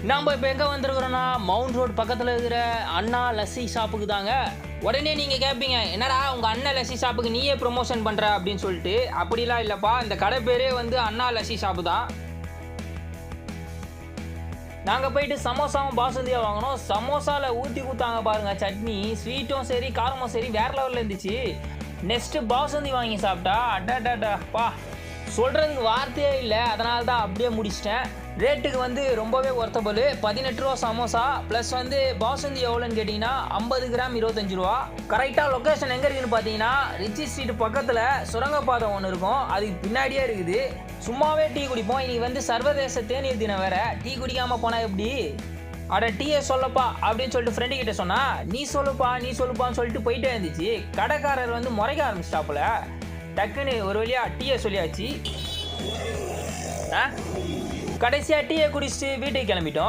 நம்ம இப்போ எங்கே வந்திருக்கிறோன்னா மவுண்ட் ரோட் பக்கத்தில் இருக்கிற அண்ணா லஸ்ஸி ஷாப்புக்கு தாங்க. உடனே நீங்கள் கேட்பீங்க, என்னடா உங்கள் அண்ணா லஸ்ஸி ஷாப்புக்கு நீயே ப்ரொமோஷன் பண்ணுற அப்படின்னு சொல்லிட்டு. அப்படிலாம் இல்லைப்பா, இந்த கடை பேரே வந்து அண்ணா லஸ்ஸி ஷாப்பு தான். நாங்கள் போயிட்டு சமோசாவும் பாசுந்தியாக வாங்கினோம். சமோசாவில் ஊற்றி கொடுத்தாங்க பாருங்கள் சட்னி, ஸ்வீட்டும் சரி காரமும் சரி வேறு லெவலில் இருந்துச்சு. நெக்ஸ்ட்டு பாசுந்தி வாங்கி சாப்பிட்டா அடாடாடாப்பா சொல்கிறதுக்கு வார்த்தையே இல்லை. அதனால தான் அப்படியே முடிச்சிட்டேன். ரேட்டுக்கு வந்து ரொம்பவே ஒர்த்தபுள். 18 ரூபா சமோசா ப்ளஸ் வந்து பாசுந்தி எவ்வளோன்னு கேட்டிங்கன்னா 50 கிராம் 25 ரூபா. கரெக்டாக லொக்கேஷன் எங்கே இருக்குதுன்னு பார்த்தீங்கன்னா ரிச்சி ஸ்ட்ரீட் பக்கத்தில் சுரங்கப்பாதை ஒன்று இருக்கும், அதுக்கு பின்னாடியே இருக்குது. சும்மாவே டீ குடிப்போம். இன்றைக்கி வந்து சர்வதேச தேநீர் தினம் வேறு. டீ குடிக்காமல் போனால் எப்படி? அட டீயை சொல்லப்பா அப்படின்னு சொல்லிட்டு ஃப்ரெண்டு கிட்ட சொன்னா, நீ சொல்லுப்பான்னு சொல்லிட்டு போயிட்டே இருந்துச்சு. கடைக்காரர் வந்து முறைக்க ஆரம்பிச்சிட்டாப்புல. டக்குன்னு ஒரு வழியா டீயை சொல்லியாச்சு. கடைசியாக டீயை குடிச்சிட்டு வீட்டுக்கு கிளம்பிட்டோம்.